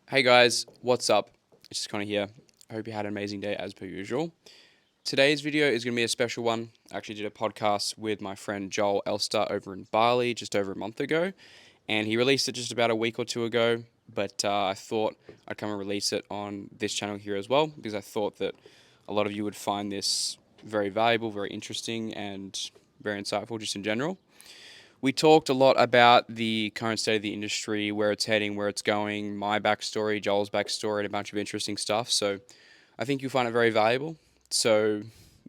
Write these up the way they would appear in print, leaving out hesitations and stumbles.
Hey guys, what's up? It's just Connor here. I hope you had an amazing day as per usual. Today's video is going to be a special one. I actually did a podcast with my friend Joel Elster over in Barley just over a month ago, and he released it just about a week or two ago. But I thought I'd come and release it on this channel here as well because I thought that a lot of you would find this very valuable, very interesting, and very insightful just in general. We talked a lot about the current state of the industry, where it's heading, where it's going, my backstory, Joel's backstory, and a bunch of interesting stuff. So I think you'll find it very valuable. So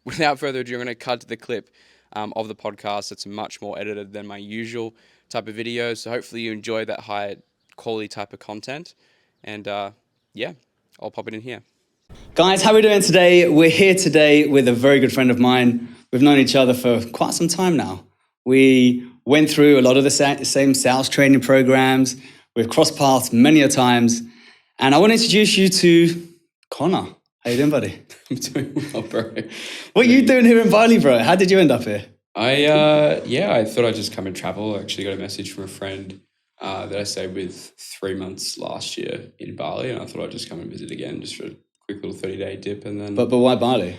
without further ado, I'm going to cut to the clip of the podcast. It's much more edited than my usual type of video. So hopefully you enjoy that high quality type of content. And yeah, I'll pop it in here. Guys, how are we doing today? We're here today with a very good friend of mine. We've known each other for quite some time now. We went through a lot of the same sales training programs. We've crossed paths many a times. And I want to introduce you to Connor. How you doing, buddy? I'm doing well, bro. What are you doing here in Bali, bro? How did you end up here? I thought I'd just come and travel. I actually got a message from a friend that I stayed with 3 months last year in Bali, and I thought I'd just come and visit again just for a quick little 30-day dip. And then, But why Bali?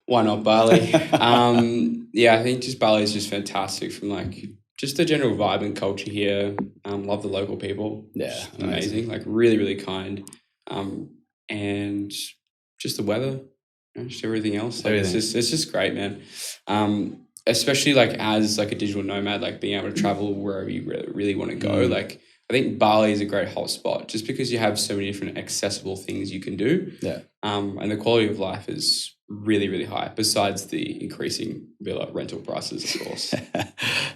Why not Bali? I think just Bali is just fantastic from like just the general vibe and culture here. Love the local people. Yeah, just amazing. Like really, really kind. And just the weather, just everything else. Like Everything. It's just great, man. Especially like as like a digital nomad, like being able to travel wherever you really want to go. Like I think Bali is a great hotspot just because you have so many different accessible things you can do. Yeah. And the quality of life is really, really high, besides the increasing villa rental prices, of course.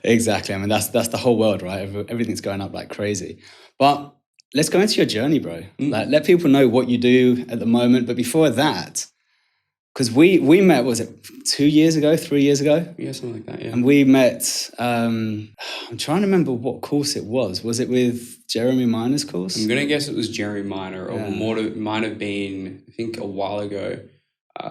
Exactly. I mean, that's the whole world, right? Everything's going up like crazy. But let's go into your journey, bro. Like, let people know what you do at the moment. But before that, because we met, was it 2 years ago, 3 years ago? Yeah, something like that, yeah. And we met, I'm trying to remember what course it was. Was it with Jeremy Miner's course? I'm going to guess it was Jeremy Miner, or might have been, I think, a while ago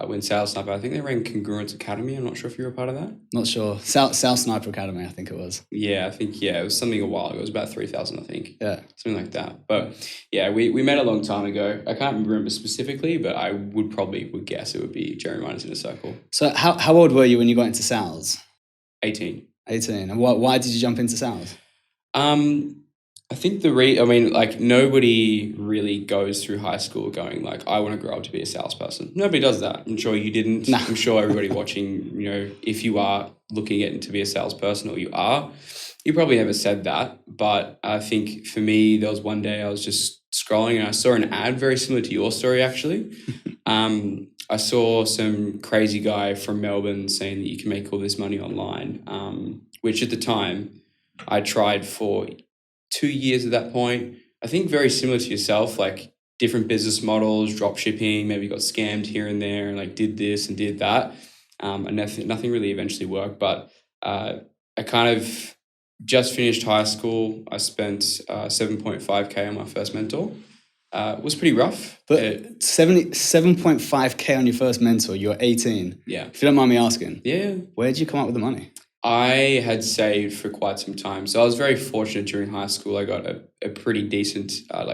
when Sales Sniper, I think they ran Congruence Academy. I'm not sure if you were a part of that. Not sure. South Sniper Academy, I think it was. Yeah, I think, it was something a while ago. It was about 3,000, I think. Yeah. Something like that. But yeah, we met a long time ago. I can't remember specifically, but I would guess it would be Jeremy Miner's Inner Circle. So how old were you when you got into sales? 18. 18. And why did you jump into sales? I think nobody really goes through high school going like, I want to grow up to be a salesperson. Nobody does that. I'm sure you didn't. No. I'm sure everybody watching, if you are looking at to be a salesperson, or you probably never said that. But I think for me, there was one day I was just scrolling and I saw an ad very similar to your story, actually. I saw some crazy guy from Melbourne saying that you can make all this money online, which at the time I tried for 2 years at that point. I think very similar to yourself, like different business models, drop shipping, maybe got scammed here and there and like did this and did that. And nothing really eventually worked. But I kind of just finished high school. I spent 7.5K on my first mentor. It was pretty rough. But 7.5K on your first mentor, you're 18. Yeah. If you don't mind me asking. Yeah. Where did you come up with the money? I had saved for quite some time. So I was very fortunate during high school. I got a pretty decent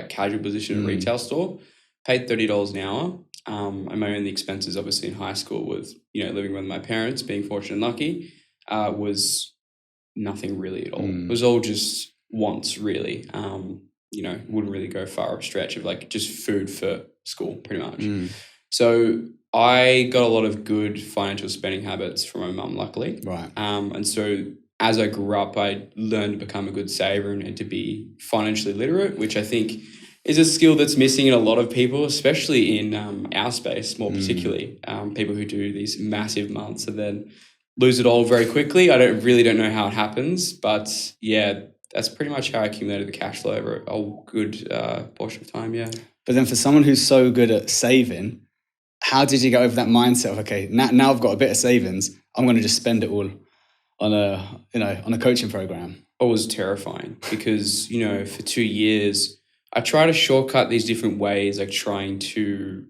casual position in a retail store, paid $30 an hour. I my only expenses obviously in high school with, living with my parents, being fortunate and lucky, was nothing really at all. It was all just wants really. Wouldn't really go far of a stretch of like just food for school pretty much. So I got a lot of good financial spending habits from my mum, luckily. Right. And so as I grew up, I learned to become a good saver and to be financially literate, which I think is a skill that's missing in a lot of people, especially in our space, more particularly. People who do these massive months and then lose it all very quickly. I don't know how it happens, but yeah, that's pretty much how I accumulated the cash flow over a good portion of time, yeah. But then for someone who's so good at saving, how did you get over that mindset of, okay, now I've got a bit of savings, I'm going to just spend it all on a coaching program? It was terrifying because, for 2 years, I tried to shortcut these different ways, like trying to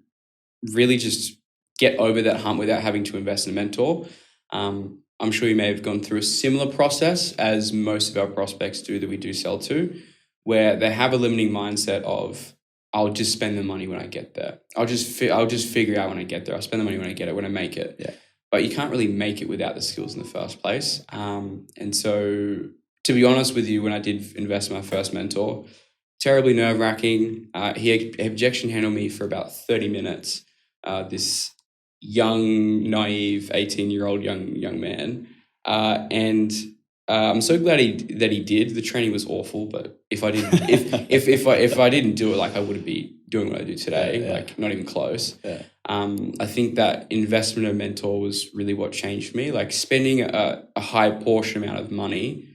really just get over that hump without having to invest in a mentor. I'm sure you may have gone through a similar process as most of our prospects do that we do sell to, where they have a limiting mindset of, I'll just spend the money when I get there. I'll just figure out when I get there. I'll spend the money when I get it, when I make it. Yeah. But you can't really make it without the skills in the first place. And so, to be honest with you, when I did invest in my first mentor, terribly nerve-wracking. He objection handled me for about 30 minutes. This young, naive, 18-year-old young man. And I'm so glad that he did. The training was awful, but if I didn't if I didn't do it, like I wouldn't be doing what I do today, like not even close. Yeah. I think that investment of mentor was really what changed me. Like spending a high portion amount of money,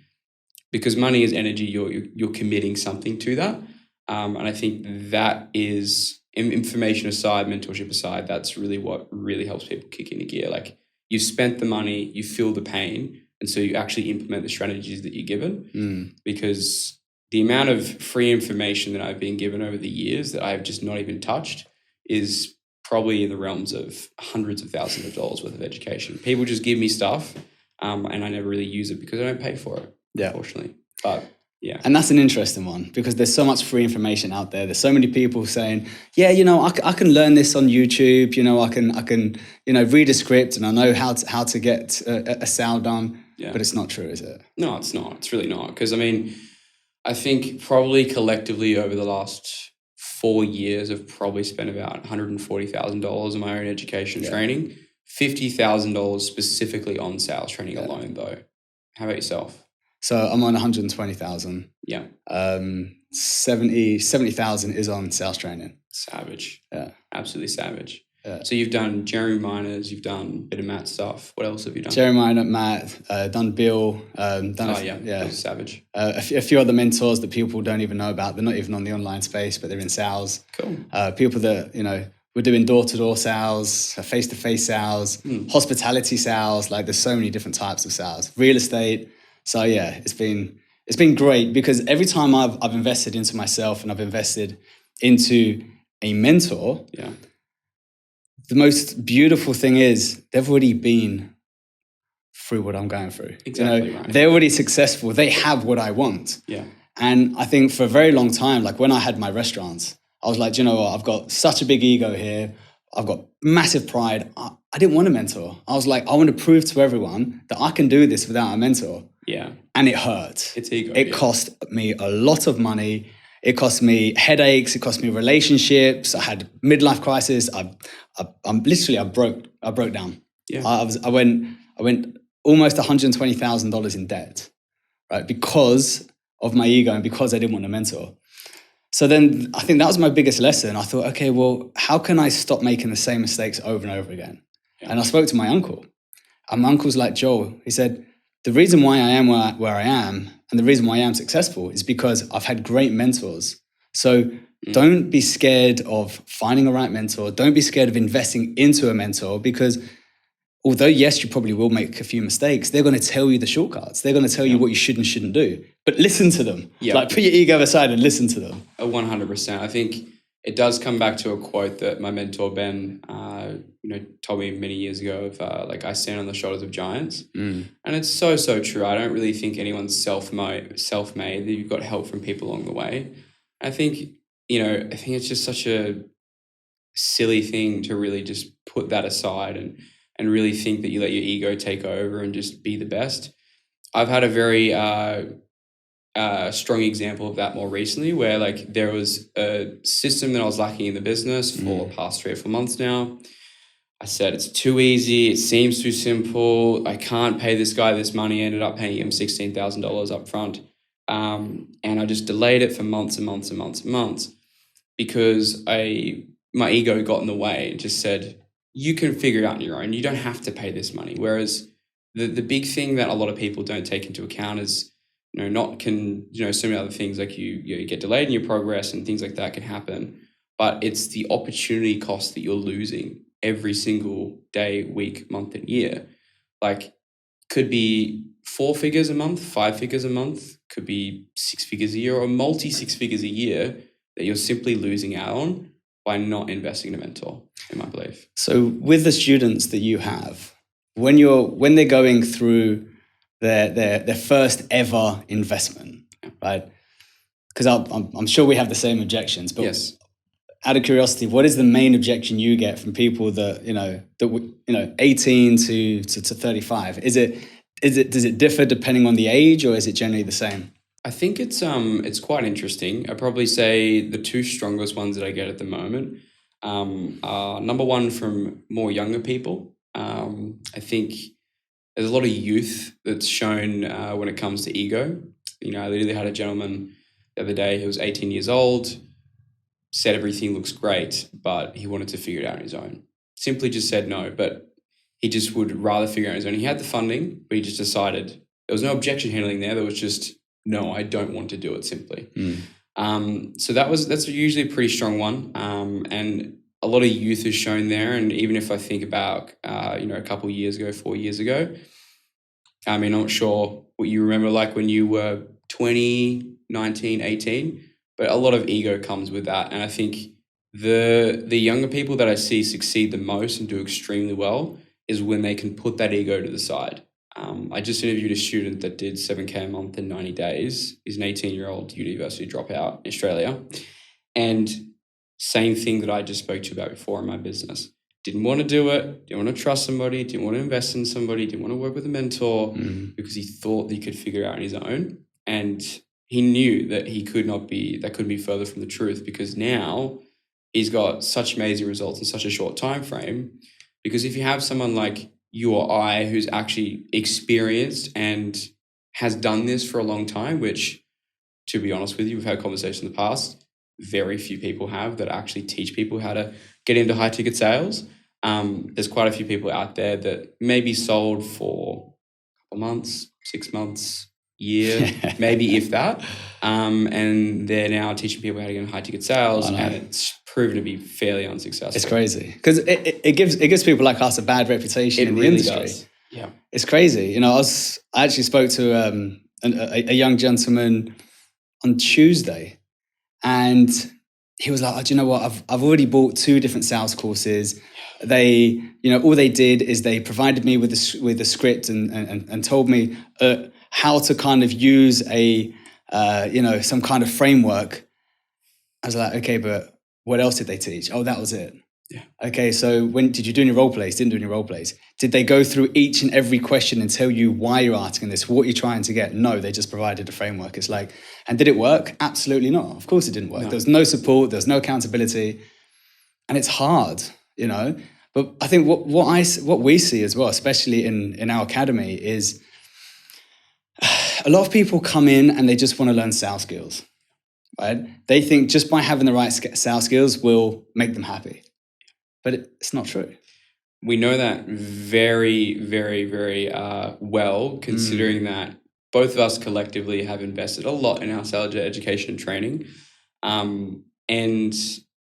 because money is energy. You're committing something to that, and I think that is, information aside, mentorship aside, that's really what really helps people kick into gear. Like you've spent the money, you feel the pain, and so you actually implement the strategies that you're given. Because the amount of free information that I've been given over the years that I've just not even touched is probably in the realms of hundreds of thousands of dollars worth of education. People just give me stuff, and I never really use it because I don't pay for it, unfortunately. But yeah. And that's an interesting one, because there's so much free information out there. There's so many people saying, yeah, you know, I can learn this on YouTube. You know, I can read a script and I know how to get a sale done. Yeah. But it's not true, is it? No, it's not. It's really not. Because I mean, I think probably collectively over the last 4 years, I've probably spent about $140,000 on my own education training, $50,000 specifically on sales training alone, though. How about yourself? So I'm on 120,000. Yeah. 70,000 is on sales training. Savage. Yeah. Absolutely savage. Yeah. So you've done Jeremy Miners, you've done a bit of Matt stuff. What else have you done? Jeremy Miner, Matt, done Bill. Savage. A few other mentors that people don't even know about. They're not even on the online space, but they're in sales. Cool. People that, we're doing door-to-door sales, face-to-face sales, hospitality sales. Like there's so many different types of sales, real estate. So yeah, it's been great, because every time I've invested into myself and I've invested into a mentor, the most beautiful thing is they've already been through what I'm going through. Exactly right. They're already successful. They have what I want. Yeah. And I think for a very long time, like when I had my restaurants, I was like, do you know what? I've got such a big ego here. I've got massive pride. I didn't want a mentor. I was like, I want to prove to everyone that I can do this without a mentor. Yeah. And it hurt. It's ego. It cost me a lot of money. It cost me headaches. It cost me relationships. I had midlife crisis. I broke down. Yeah. I went almost $120,000 in debt, right? Because of my ego and because I didn't want a mentor. So then I think that was my biggest lesson. I thought, okay, well, how can I stop making the same mistakes over and over again? Yeah. And I spoke to my uncle. And my uncle's like, Joel, he said, the reason why I am where I am and the reason why I am successful is because I've had great mentors. So don't be scared of finding a right mentor. Don't be scared of investing into a mentor, because although, yes, you probably will make a few mistakes, they're going to tell you the shortcuts. They're going to tell you what you should and shouldn't do. But listen to them. Yeah. Like put your ego aside and listen to them. 100%. I think it does come back to a quote that my mentor, Ben, told me many years ago of like, I stand on the shoulders of giants. And it's so, so true. I don't really think anyone's self-made, that you've got help from people along the way. I think it's just such a silly thing to really just put that aside and really think that you let your ego take over and just be the best. I've had a very strong example of that more recently, where like there was a system that I was lacking in the business for the past 3 or 4 months now. I said, it's too easy. It seems too simple. I can't pay this guy this money. I ended up paying him $16,000 up front. And I just delayed it for months and months and months and months, because my ego got in the way and just said, you can figure it out on your own. You don't have to pay this money. Whereas the big thing that a lot of people don't take into account is, so many other things, like you get delayed in your progress and things like that can happen. But it's the opportunity cost that you're losing every single day, week, month, and year. Like, could be 4 figures a month, 5 figures a month, could be 6 figures a year, or multi 6 figures a year that you're simply losing out on by not investing in a mentor, in my belief. So with the students that you have, when they're going through their first ever investment, right? Because I'm sure we have the same objections, but yes. out of curiosity, what is the main objection you get from people that 18 to 35? Does it differ depending on the age, or is it generally the same? I think it's quite interesting. I'd probably say the two strongest ones that I get at the moment are number one from more younger people. I think there's a lot of youth that's shown when it comes to ego. I literally had a gentleman the other day who was 18 years old, said everything looks great, but he wanted to figure it out on his own. Simply just said no, but he just would rather figure it out on his own. He had the funding, but he just decided there was no objection handling there. There was just, no, I don't want to do it simply. So that's usually a pretty strong one. And a lot of youth is shown there. And even if I think about, a couple of years ago, 4 years ago, I mean, I'm not sure what you remember like when you were 20, 19, 18, but a lot of ego comes with that. And I think the younger people that I see succeed the most and do extremely well is when they can put that ego to the side. I just interviewed a student that did 7K a month in 90 days. He's an 18-year-old university dropout in Australia. And same thing that I just spoke to you about before in my business. Didn't want to do it, didn't want to trust somebody, didn't want to invest in somebody, didn't want to work with a mentor because he thought that he could figure it out on his own. And he knew that couldn't be further from the truth, because now he's got such amazing results in such a short time frame. Because if you have someone like you or I who's actually experienced and has done this for a long time, which, to be honest with you, we've had conversations in the past, very few people have, that actually teach people how to get into high ticket sales. There's quite a few people out there that maybe sold for a couple months, 6 months, year, maybe if that. And they're now teaching people how to get into high ticket sales, and it's proven to be fairly unsuccessful. It's crazy because it gives people like us a bad reputation in the industry. Does. Yeah, it's crazy. I actually spoke to a young gentleman on Tuesday, and he was like, "Oh, do you know what? I've already bought 2 different sales courses. They, all they did is they provided me with a script and told me how to kind of use some kind of framework." I was like, "Okay, but what else did they teach?" "Oh, that was it." Yeah. "Okay, so when did you do any role plays?" "Didn't do any role plays." "Did they go through each and every question and tell you why you're asking this, what you're trying to get?" "No, they just provided a framework." It's like, and did it work? Absolutely not. Of course it didn't work. No. There was no support, there's no accountability, and it's hard, But I think what we see as well, especially in our academy, is a lot of people come in and they just want to learn sales skills. Right? They think just by having the right sales skills will make them happy. But it's not true. We know that very, very, very well, considering that both of us collectively have invested a lot in our sales education and training. And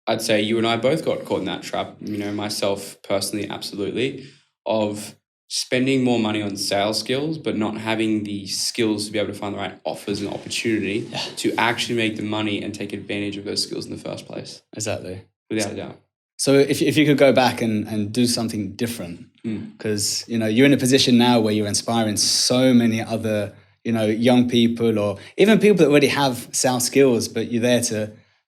I'd say you and I both got caught in that trap, myself personally, absolutely, of spending more money on sales skills, but not having the skills to be able to find the right offers and opportunity to actually make the money and take advantage of those skills in the first place. Exactly. Without a doubt. So if you could go back and do something different, because, you're in a position now where you're inspiring so many other, young people, or even people that already have sales skills, but you're there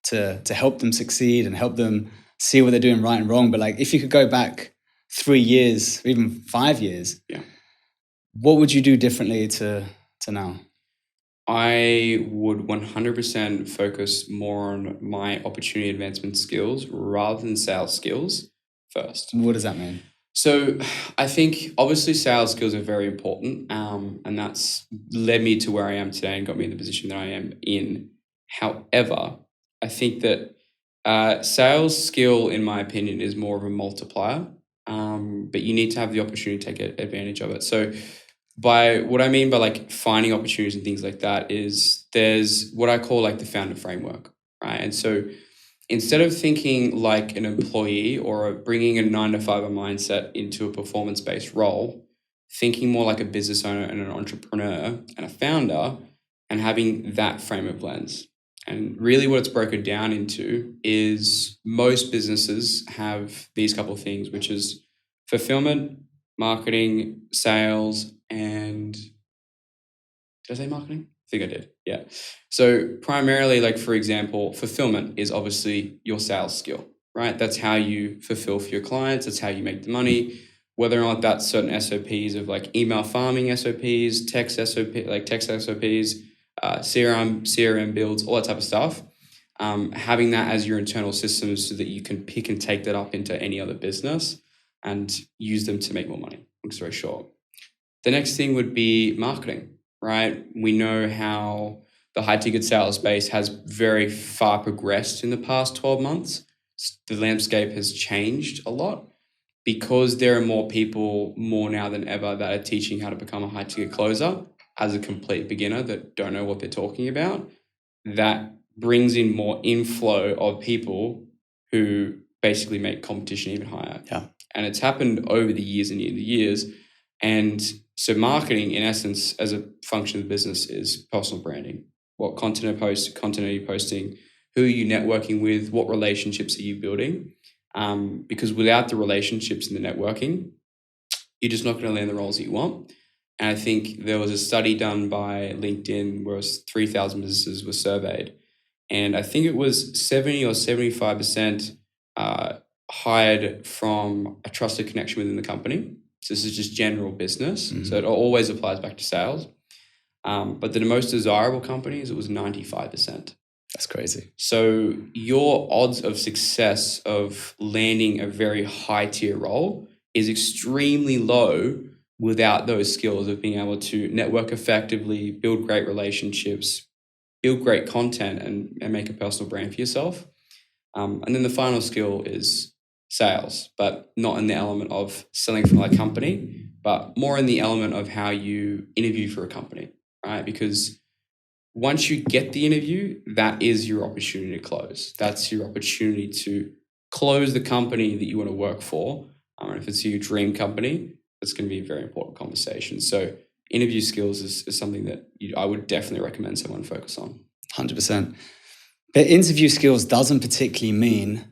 to help them succeed and help them see what they're doing right and wrong. But like, if you could go back 3 years, or even 5 years, what would you do differently to now? I would 100% focus more on my opportunity advancement skills rather than sales skills first. What does that mean? So I think obviously sales skills are very important, and that's led me to where I am today and got me in the position that I am in. However, I think that sales skill, in my opinion, is more of a multiplier, but you need to have the opportunity to take advantage of it. So by what I mean by like finding opportunities and things like that is there's what I call like the founder framework, right? And so instead of thinking like an employee or bringing a 9-to-5 mindset into a performance-based role, thinking more like a business owner and an entrepreneur and a founder, and having that framework lens. And really what it's broken down into is most businesses have these couple of things, which is fulfillment, marketing, sales, and did I say marketing? think I did. Yeah. So primarily, like, for example, fulfillment is obviously your sales skill, right? That's how you fulfill for your clients. That's how you make the money. Whether or not that's certain SOPs of like email farming SOPs, text SOP, like text SOPs, CRM builds, all that type of stuff. Having that as your internal systems so that you can pick and take that up into any other business and use them to make more money. Long story short. The next thing would be marketing, right? We know how the high ticket sales space has very far progressed in the past 12 months. The landscape has changed a lot because there are more people more now than ever that are teaching how to become a high ticket closer as a complete beginner that don't know what they're talking about. That brings in more inflow of people who basically make competition even higher. Yeah. And it's happened over the years and years. And so marketing, in essence, as a function of the business, is personal branding. What content are you posting? Who are you networking with? What relationships are you building? Because without the relationships and the networking, you're just not going to land the roles that you want. And I think there was a study done by LinkedIn where 3,000 businesses were surveyed. And I think it was 70 or 75% hired from a trusted connection within the company. So this is just general business. Mm-hmm. So it always applies back to sales. But the most desirable companies, it was 95%. That's crazy. So your odds of success of landing a very high tier role is extremely low without those skills of being able to network effectively, build great relationships, build great content, and make a personal brand for yourself. And then the final skill is sales, but not in the element of selling for a company, but more in the element of how you interview for a company, right? Because once you get the interview, that is your opportunity to close. That's your opportunity to close the company that you want to work for. And if it's your dream company, it's going to be a very important conversation. So interview skills is something that I would definitely recommend someone focus on. 100%. But interview skills doesn't particularly mean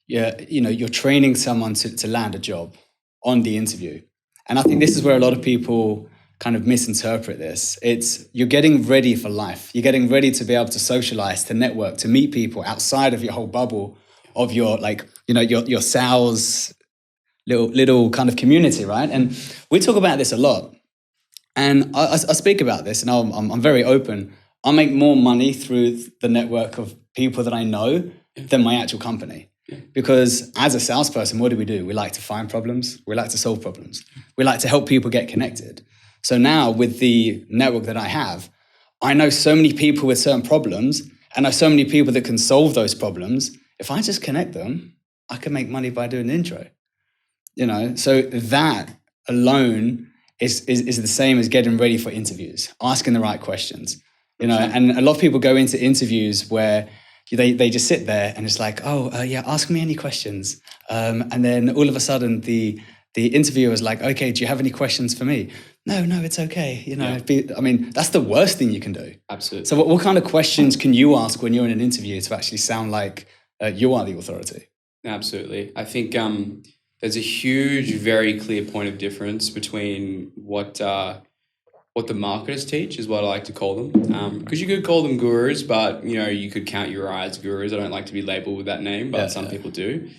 you're training someone to land a job on the interview. And I think this is where a lot of people kind of misinterpret this. It's you're getting ready for life. You're getting ready to be able to socialize, to network, to meet people outside of your whole bubble of your your sales little kind of community, right? And we talk about this a lot. And I speak about this, and I'm very open. I make more money through the network of people that I know than my actual company. Because as a salesperson, what do? We like to find problems. We like to solve problems. We like to help people get connected. So now with the network that I have, I know so many people with certain problems, and I know so many people that can solve those problems. If I just connect them, I can make money by doing an intro. So that alone is the same as getting ready for interviews, asking the right questions. And a lot of people go into interviews where they just sit there and it's like, ask me any questions. And then all of a sudden the interviewer is like, okay, do you have any questions for me? No, it's okay. That's the worst thing you can do. Absolutely. So what kind of questions can you ask when you're in an interview to actually sound like you are the authority? Absolutely. I think there's a huge, very clear point of difference between what the marketers teach, is what I like to call them. Because you could call them gurus, but you could count your eyes gurus. I don't like to be labeled with that name, but some people do.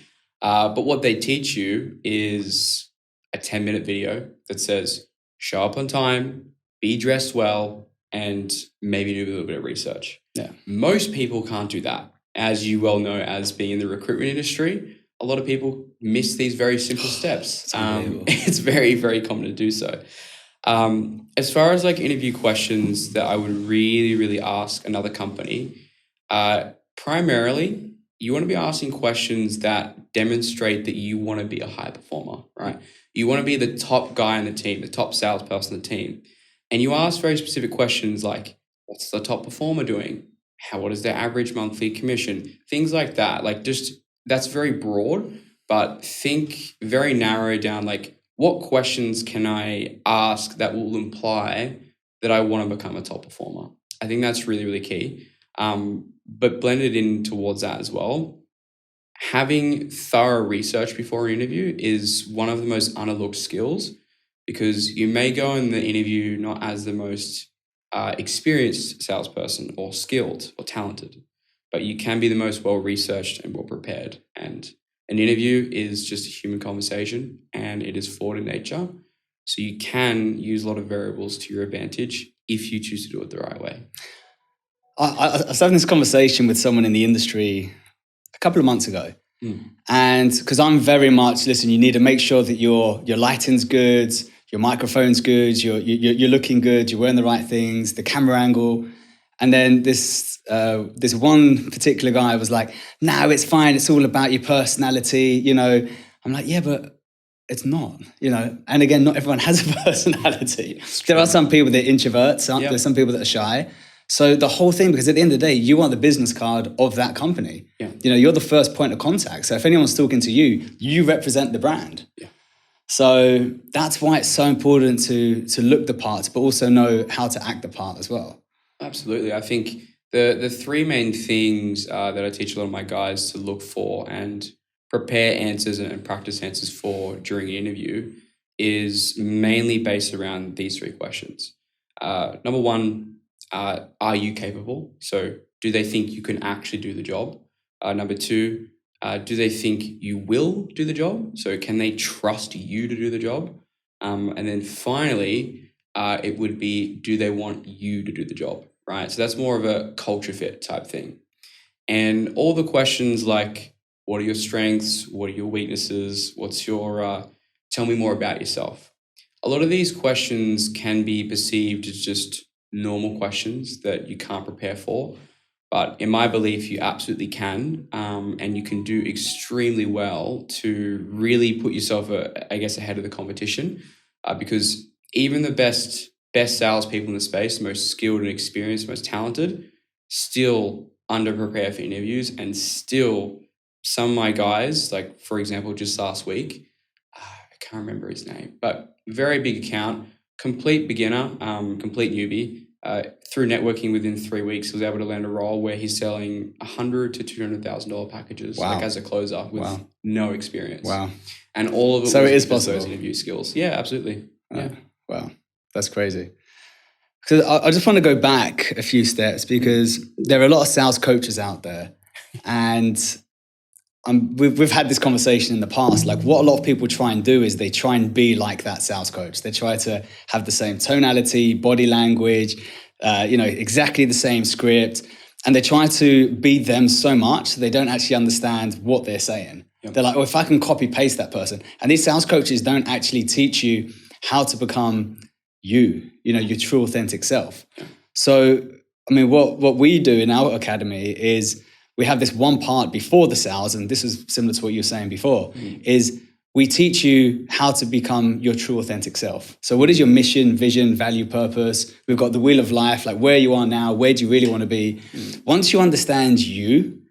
But what they teach you is a 10-minute video that says, show up on time, be dressed well, and maybe do a little bit of research. Yeah. Most people can't do that. As you well know, as being in the recruitment industry, a lot of people miss these very simple steps. It's very, very common to do so. As far as like interview questions that I would really, really ask another company, primarily, you want to be asking questions that demonstrate that you want to be a high performer, right? You want to be the top guy in the team, the top salesperson in the team. And you ask very specific questions like, what's the top performer doing? What is their average monthly commission? Things like that. Like that's very broad, but think very narrow down, like what questions can I ask that will imply that I want to become a top performer? I think that's really, really key. But blended in towards that as well, having thorough research before an interview is one of the most underlooked skills, because you may go in the interview not as the most experienced salesperson or skilled or talented, but you can be the most well-researched and well-prepared. And an interview is just a human conversation, and it is flawed in nature. So you can use a lot of variables to your advantage if you choose to do it the right way. I was having this conversation with someone in the industry a couple of months ago. And because I'm very much, listen, you need to make sure that your lighting's good, your microphone's good, you're looking good, you're wearing the right things, the camera angle. And then this one particular guy was like, no, it's fine. It's all about your personality. I'm like, yeah, but it's not, And again, not everyone has a personality. There are some people that are introverts. There's some people that are shy. So the whole thing, because at the end of the day, you are the business card of that company. Yeah. You're the first point of contact. So if anyone's talking to you, you represent the brand. Yeah. So that's why it's so important to look the part, but also know how to act the part as well. Absolutely. I think the three main things that I teach a lot of my guys to look for and prepare answers and practice answers for during an interview is mainly based around these three questions. Number one, are you capable? So do they think you can actually do the job? Number two, do they think you will do the job? So can they trust you to do the job? And then finally, it would be, do they want you to do the job, right? So that's more of a culture fit type thing. And all the questions like, what are your strengths? What are your weaknesses? What's your, tell me more about yourself. A lot of these questions can be perceived as just normal questions that you can't prepare for. But in my belief, you absolutely can, and you can do extremely well to really put yourself, ahead of the competition, because even the best salespeople in the space, most skilled and experienced, most talented, still under-prepare for interviews, and still some of my guys, like for example, just last week, I can't remember his name, but very big account, complete beginner, complete newbie. Through networking within 3 weeks, was able to land a role where he's selling $100,000 to $200,000 packages, like as a closer with no experience. Wow! And all of it. So was it is because possible. Those interview skills. Yeah, absolutely. Yeah. Wow, that's crazy. So I just want to go back a few steps because there are a lot of sales coaches out there, and we've had this conversation in the past. Like what a lot of people try and do is they try and be like that sales coach. They try to have the same tonality, body language, exactly the same script. And they try to be them so much, they don't actually understand what they're saying. Yep. They're like, if I can copy paste that person. And these sales coaches don't actually teach you how to become your true authentic self. Yeah. So, what we do in our academy is we have this one part before the sales, and this is similar to what you were saying before, is we teach you how to become your true authentic self. So what is your mission, vision, value, purpose? We've got the wheel of life, like where you are now, where do you really want to be? Once you understand you,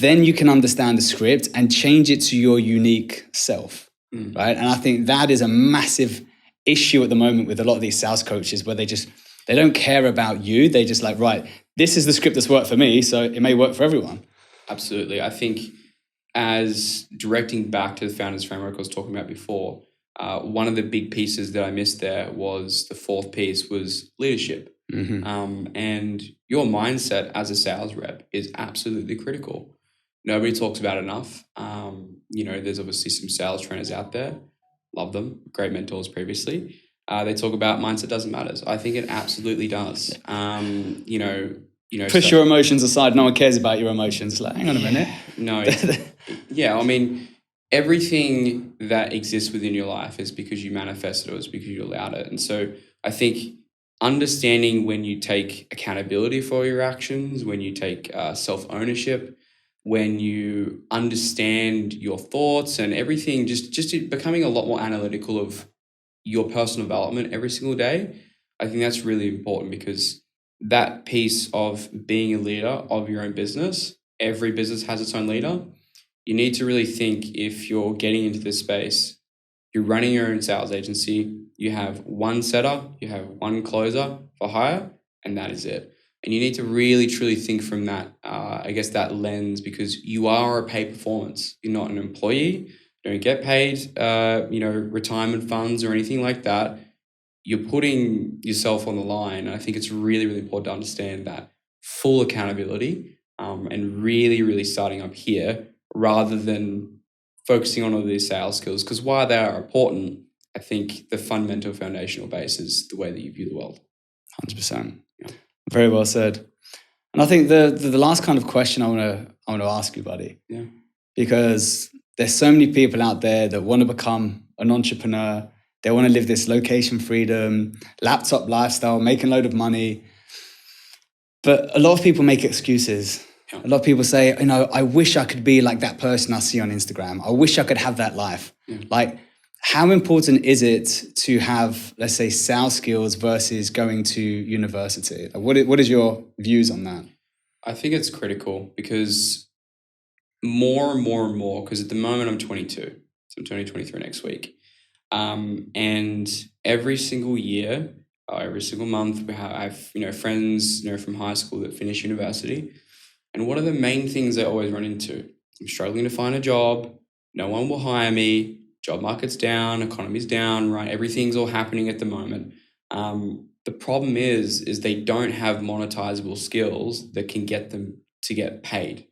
then you can understand the script and change it to your unique self, right? And I think that is a massive issue at the moment with a lot of these sales coaches where they don't care about you. They just like, right, this is the script that's worked for me, so it may work for everyone. Absolutely. I think as directing back to the Founders Framework I was talking about before, one of the big pieces that I missed there was the fourth piece was leadership. And your mindset as a sales rep is absolutely critical. Nobody talks about it enough. There's obviously some sales trainers out there. Love them. Great mentors previously. They talk about mindset doesn't matter. I think it absolutely does. Push your emotions aside. No one cares about your emotions. Like, hang on a minute. No. Everything that exists within your life is because you manifested it, it's because you allowed it. And so I think understanding when you take accountability for your actions, when you take self-ownership, when you understand your thoughts and everything, just becoming a lot more analytical of your personal development every single day, I think that's really important because that piece of being a leader of your own business, every business has its own leader. You need to really think if you're getting into this space, you're running your own sales agency, you have one setter, you have one closer for hire, and that is it. And you need to really, truly think from that, that lens, because you are a paid performance. You're not an employee. You don't get paid, retirement funds or anything like that. you're putting yourself on the line. And I think it's really, really important to understand that full accountability and really, really starting up here rather than focusing on all these sales skills. Because while they are important, I think the fundamental foundational base is the way that you view the world. 100%. Yeah. Very well said. And I think the last kind of question I want to ask you, buddy, because there's so many people out there that want to become an entrepreneur. They want to live this location freedom, laptop lifestyle, make a load of money. But a lot of people make excuses. A lot of people say, I wish I could be like that person I see on Instagram. I wish I could have that life. Like, how important is it to have, let's say, sales skills versus going to university? Like, what is your views on that? I think it's critical because more and more and more, because at the moment I'm 22, so I'm turning 23 next week. And every single year, every single month, I have friends from high school that finish university. And what are the main things they always run into? I'm struggling to find a job. No one will hire me. Job market's down. Economy's down. Right? Everything's all happening at the moment. The problem is they don't have monetizable skills that can get them to get paid.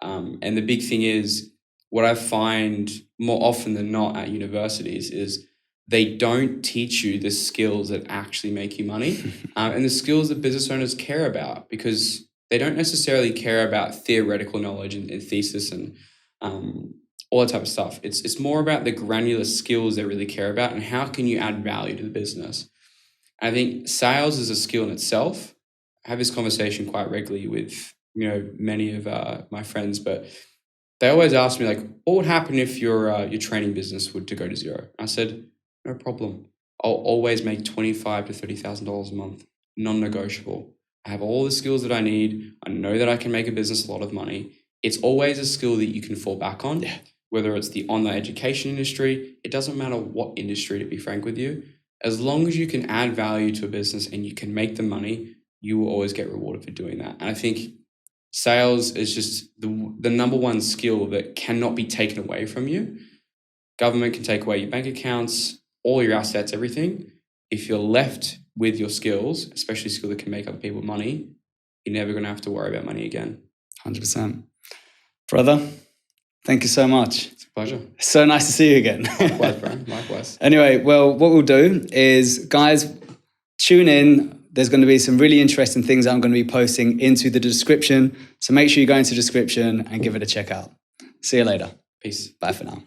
And the big thing is, what I find more often than not at universities is they don't teach you the skills that actually make you money and the skills that business owners care about, because they don't necessarily care about theoretical knowledge and thesis and all that type of stuff. It's more about the granular skills they really care about and how can you add value to the business. I think sales is a skill in itself. I have this conversation quite regularly with many of my friends, but they always ask me, like, what would happen if your training business were to go to zero? I said, no problem. I'll always make $25,000 to $30,000 a month, non-negotiable. I have all the skills that I need. I know that I can make a business a lot of money. It's always a skill that you can fall back on, whether it's the online education industry. It doesn't matter what industry, to be frank with you. As long as you can add value to a business and you can make the money, you will always get rewarded for doing that. And I think sales is just the number one skill that cannot be taken away from you. Government can take away your bank accounts, all your assets, everything. If you're left with your skills, especially skills that can make other people money, you're never going to have to worry about money again. 100%. Brother, thank you so much. It's a pleasure. So nice to see you again. Likewise, bro. Likewise. Anyway, well, what we'll do is, guys, tune in. There's going to be some really interesting things I'm going to be posting into the description. So make sure you go into the description and give it a check out. See you later. Peace. Bye for now.